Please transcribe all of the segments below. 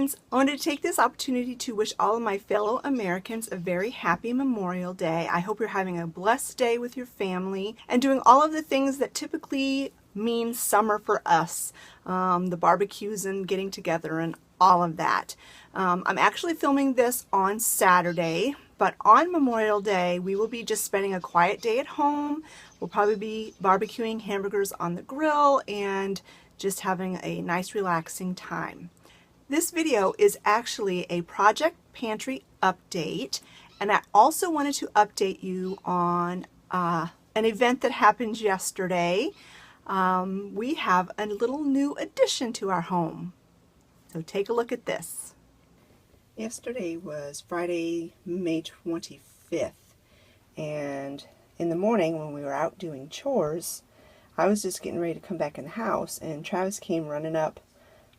friends, I wanted to take this opportunity to wish all of my fellow Americans a very happy Memorial Day. I hope you're having a blessed day with your family and doing all of the things that typically mean summer for us. The barbecues and getting together and all of that. I'm actually filming this on Saturday, but on Memorial Day we will be just spending a quiet day at home. We'll probably be barbecuing hamburgers on the grill and just having a nice relaxing time. This video is actually a Project Pantry update, and I also wanted to update you on an event that happened yesterday. We have a little new addition to our home. So take a look at this. Yesterday was Friday, May 25th, and in the morning when we were out doing chores, I was just getting ready to come back in the house, and Travis came running up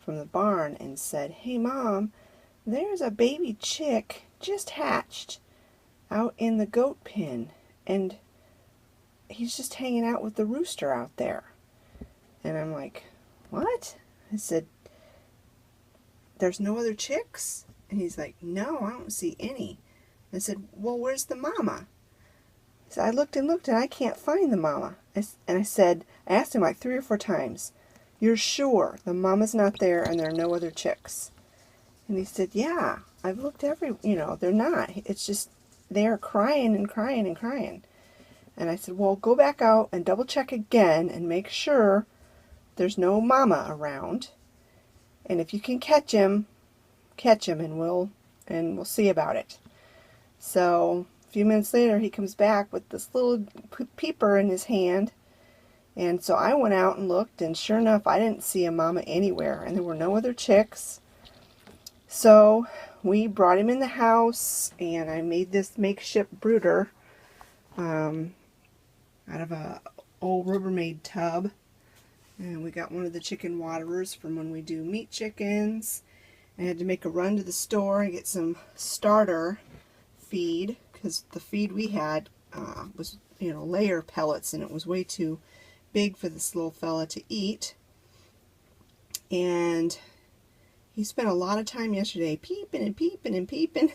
from the barn and said, "Hey Mom, there's a baby chick just hatched out in the goat pen, and he's just hanging out with the rooster out there." And I'm like, "What?" I said, "There's no other chicks?" And he's like, "No, I don't see any." I said, "Well, where's the mama?" So I looked and looked and I can't find the mama. And I asked him like 3 or 4 times, "You're sure the mama's not there and there are no other chicks?" And he said, "Yeah, I've looked they're not. It's just they're crying and crying and crying." And I said, "Well, go back out and double check again and make sure there's no mama around. And if you can catch him and we'll see about it." So a few minutes later, he comes back with this little peeper in his hand. And so I went out and looked, and sure enough, I didn't see a mama anywhere, and there were no other chicks. So we brought him in the house, and I made this makeshift brooder out of a old Rubbermaid tub. And we got one of the chicken waterers from when we do meat chickens. I had to make a run to the store and get some starter feed, because the feed we had was, layer pellets, and it was way too big for this little fella to eat. And he spent a lot of time yesterday peeping and peeping and peeping,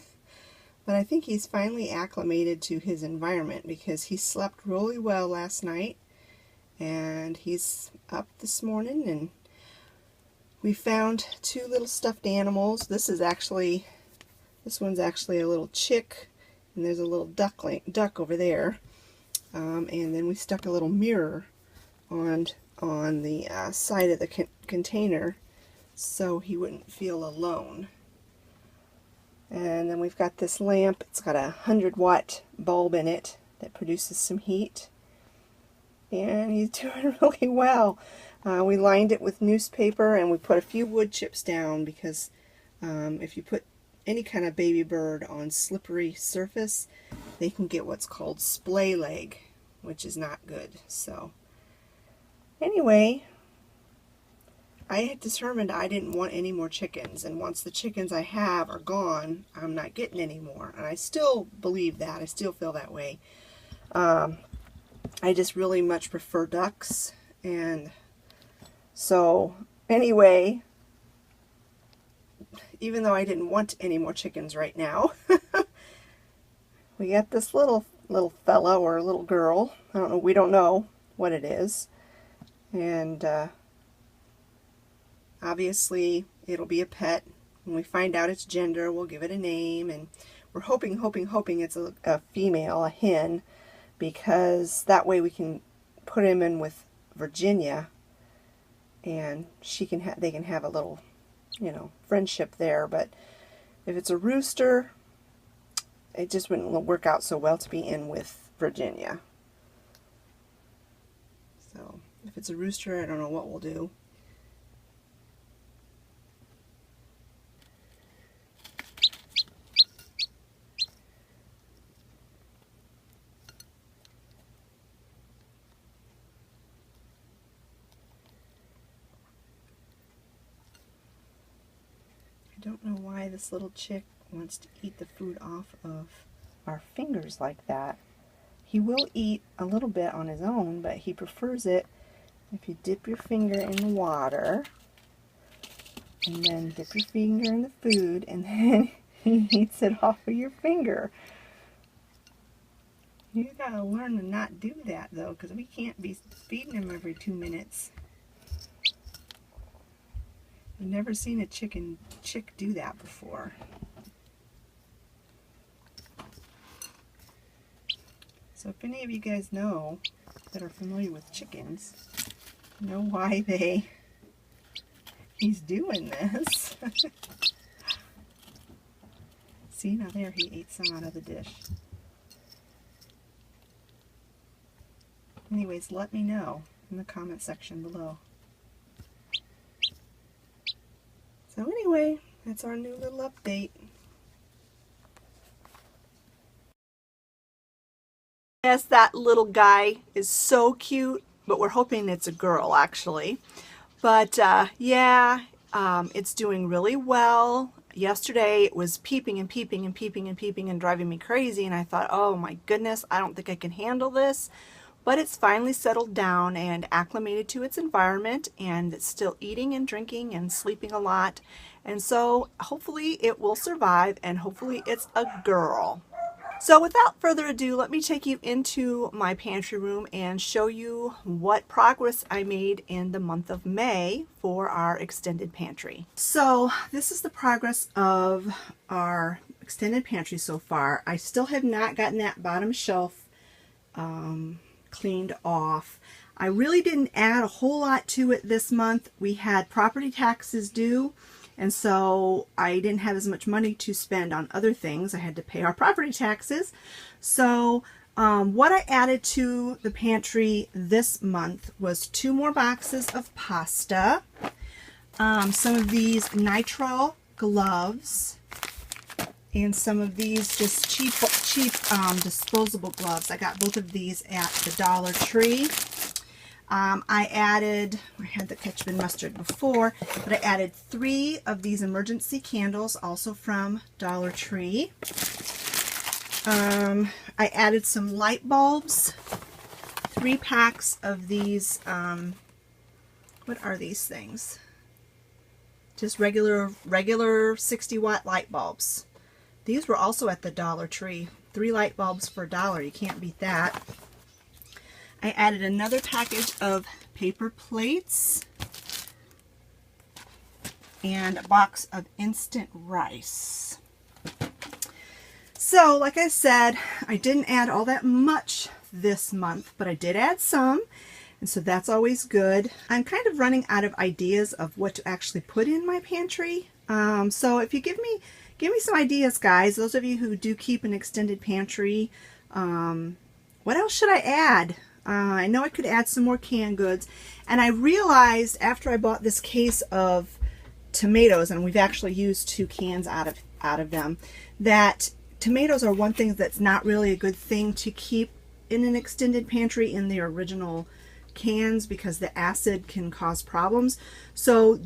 but I think he's finally acclimated to his environment, because he slept really well last night, and he's up this morning, and we found 2 little stuffed animals. This one's actually a little chick, and there's a little duck over there. And then we stuck a little mirror on the side of the container so he wouldn't feel alone. And then we've got this lamp. It's got a 100-watt bulb in it that produces some heat, and he's doing really well. We lined it with newspaper, and we put a few wood chips down, because if you put any kind of baby bird on slippery surface, they can get what's called splay leg, which is not good. So anyway, I had determined I didn't want any more chickens, and once the chickens I have are gone, I'm not getting any more. And I still believe that. I still feel that way. I just really much prefer ducks. And so anyway, even though I didn't want any more chickens right now, we got this little fella or little girl. I don't know. We don't know what it is. And obviously it'll be a pet. When we find out its gender, we'll give it a name. And we're hoping it's a female, a hen, because that way we can put him in with Virginia, and they can have a little, friendship there. But if it's a rooster, it just wouldn't work out so well to be in with Virginia. So if it's a rooster, I don't know what we'll do. I don't know why this little chick wants to eat the food off of our fingers like that. He will eat a little bit on his own, but he prefers it if you dip your finger in the water and then dip your finger in the food, and then he eats it off of your finger. You gotta learn to not do that though, because we can't be feeding him every 2 minutes. I've never seen a chick do that before. So if any of you guys know that are familiar with chickens, know why he's doing this. See, now there he ate some out of the dish. Anyways, let me know in the comment section below. So anyway, that's our new little update. Yes, that little guy is so cute, but we're hoping it's a girl actually. But yeah, it's doing really well. Yesterday it was peeping and peeping and peeping and peeping and driving me crazy, and I thought, oh my goodness, I don't think I can handle this. But it's finally settled down and acclimated to its environment, and it's still eating and drinking and sleeping a lot. And so hopefully it will survive, and hopefully it's a girl. So without further ado, let me take you into my pantry room and show you what progress I made in the month of May for our extended pantry. So this is the progress of our extended pantry so far. I still have not gotten that bottom shelf cleaned off. I really didn't add a whole lot to it this month. We had property taxes due, and so I didn't have as much money to spend on other things. I had to pay our property taxes. So what I added to the pantry this month was 2 more boxes of pasta, some of these nitrile gloves, and some of these just cheap disposable gloves. I got both of these at the Dollar Tree. I had the ketchup and mustard before, but I added 3 of these emergency candles, also from Dollar Tree. I added some light bulbs, 3 packs of these, what are these things? Just regular 60-watt light bulbs. These were also at the Dollar Tree. 3 light bulbs for $1. You can't beat that. I added another package of paper plates and a box of instant rice. So, like I said, I didn't add all that much this month, but I did add some, and so that's always good. I'm kind of running out of ideas of what to actually put in my pantry. So if you give me some ideas, guys, those of you who do keep an extended pantry, what else should I add? I know I could add some more canned goods, and I realized after I bought this case of tomatoes, and we've actually used 2 cans out of them, that tomatoes are one thing that's not really a good thing to keep in an extended pantry in the original cans, because the acid can cause problems. So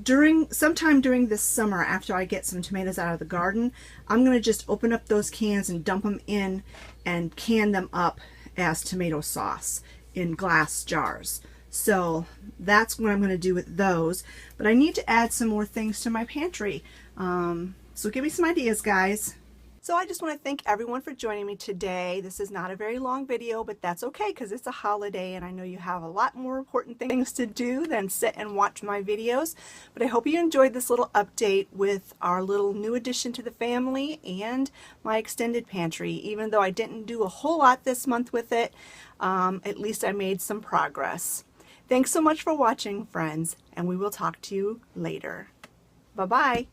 sometime during this summer, after I get some tomatoes out of the garden, I'm going to just open up those cans and dump them in and can them up as tomato sauce in glass jars. So that's what I'm going to do with those. But I need to add some more things to my pantry. So give me some ideas, guys. So I just want to thank everyone for joining me today. This is not a very long video, but that's okay because it's a holiday and I know you have a lot more important things to do than sit and watch my videos. But I hope you enjoyed this little update with our little new addition to the family and my extended pantry. Even though I didn't do a whole lot this month with it, at least I made some progress. Thanks so much for watching, friends, and we will talk to you later. Bye-bye.